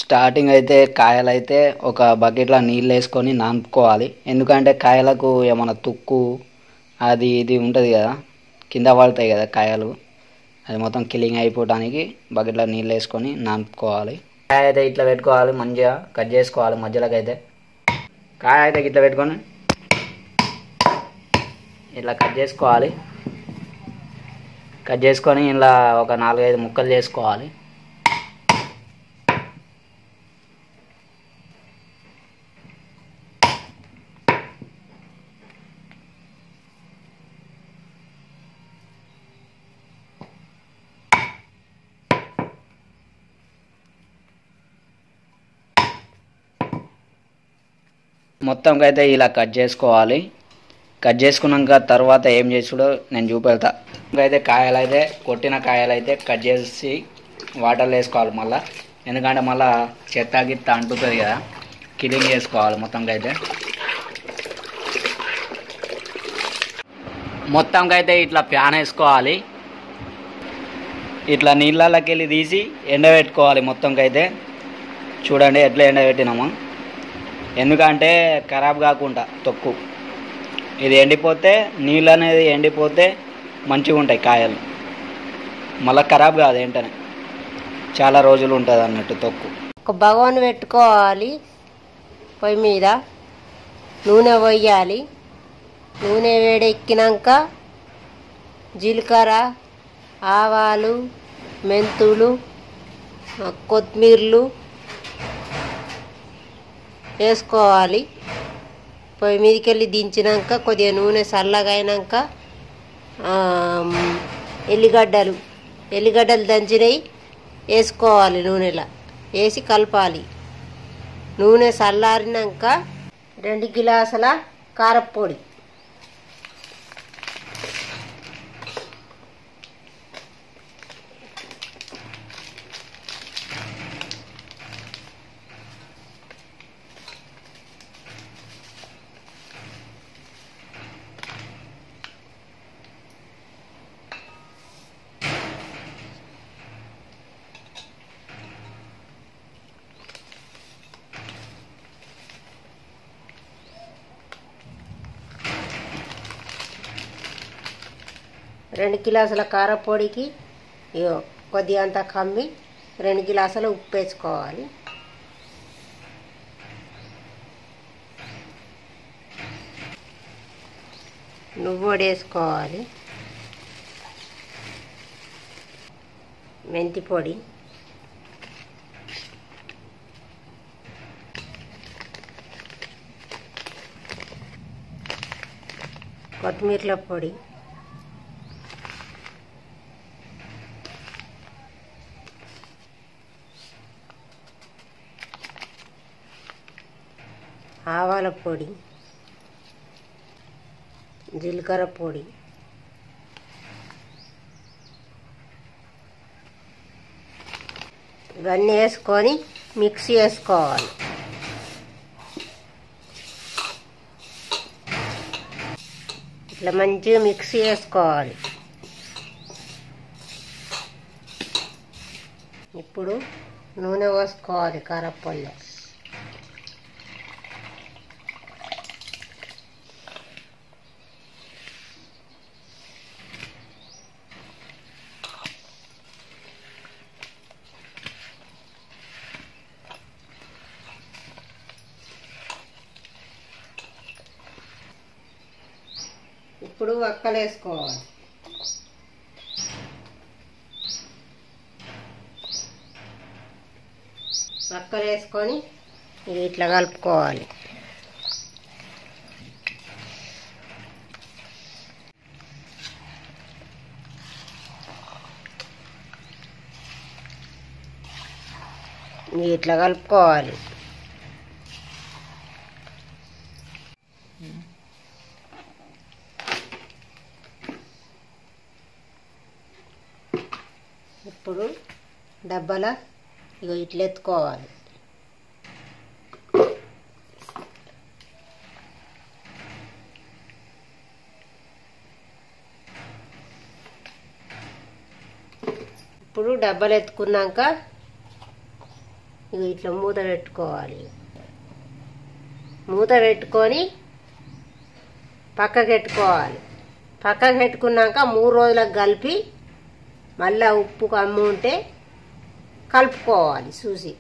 Starting అయితే కాయలైతే ఒక బకెట్లో నీళ్ళు వేసుకొని నానుకోవాలి. ఎందుకంటే కాయలకు ఏమైనా తుక్కు అది ఇది ఉంటుంది కదా, కింద పడతాయి కదా కాయలు, అది మొత్తం క్లీన్ అయిపోవడానికి బకెట్లో నీళ్ళు వేసుకొని నానుకోవాలి. కాయ అయితే ఇట్లా పెట్టుకోవాలి, మంచిగా కట్ చేసుకోవాలి. మధ్యలోకి అయితే కాయ అయితే ఇట్లా పెట్టుకొని ఇట్లా కట్ చేసుకోవాలి. కట్ చేసుకొని ఇలా ఒక 4-5 ముక్కలు చేసుకోవాలి. మొత్తం అయితే ఇలా కట్ చేసుకోవాలి. కట్ చేసుకున్నాక తర్వాత ఏం చేసుడో నేను చూపెడతా. అయితే కాయలు అయితే కొట్టిన కాయలు అయితే కట్ చేసి వాటర్లో వేసుకోవాలి మళ్ళీ, ఎందుకంటే మళ్ళీ చెత్త గిత్త అంటుతుంది కదా, క్లీన్ చేసుకోవాలి. మొత్తంగా అయితే ఇట్లా ప్యాన్ వేసుకోవాలి. ఇట్లా నీళ్ళకి వెళ్ళి తీసి ఎండబెట్టుకోవాలి. మొత్తంగా అయితే చూడండి ఎట్లా ఎండబెట్టినామో, ఎందుకంటే ఖరాబ్ కాకుండా తొక్కు ఇది ఎండిపోతే, నీళ్ళు అనేది ఎండిపోతే మంచిగా ఉంటాయి కాయలు, మళ్ళీ ఖరాబ్ కాదు వెంటనే, చాలా రోజులు ఉంటుంది అన్నట్టు తొక్కు. ఒక బగోన్ పెట్టుకోవాలి, పొయ్యి మీద నూనె పోయాలి. నూనె వేడెక్కినాక జీలకర్ర, ఆవాలు, మెంతులు, కొత్తిమీరలు వేసుకోవాలి. పొయ్యి మీదకి వెళ్ళి దించినాక కొద్దిగా నూనె చల్లగా అయినాక ఎల్లిగడ్డలు దంచినవి వేసుకోవాలి. నూనెలో వేసి కలపాలి. నూనె చల్లారినాక 2 గ్లాసుల కారపొడి, రెండు గ్లాసుల కారపొడికి కొద్దిగా అంతా కమ్మి 2 గ్లాసుల ఉప్పు వేసుకోవాలి. నువ్వొడి వేసుకోవాలి. మెంతి పొడి, కొత్తిమీరల పొడి, ఆవాల పొడి, జీలకర్ర పొడి, ఇవన్నీ వేసుకొని మిక్సీ వేసుకోవాలి. ఇట్లా మంచిగా మిక్సీ వేసుకోవాలి. ఇప్పుడు నూనె పోసుకోవాలి కారపొడిలో. ఇప్పుడు వక్కలు వేసుకోవాలి. వక్కలు వేసుకొని ఇట్లా కలుపుకోవాలి. ఇట్లా కలుపుకోవాలి. ఇప్పుడు డబ్బాల ఇట్లా ఎత్తుకోవాలి. ఇప్పుడు డబ్బాలు ఎత్తుకున్నాక ఇక ఇట్లా మూత పెట్టుకోవాలి. మూత పెట్టుకొని పక్కకు పెట్టుకోవాలి. పక్కకు పెట్టుకున్నాక 3 రోజులకు కలిపి మళ్ళీ ఉప్పు కమ్ము ఉంటే కలుపుకోవాలి చూసి.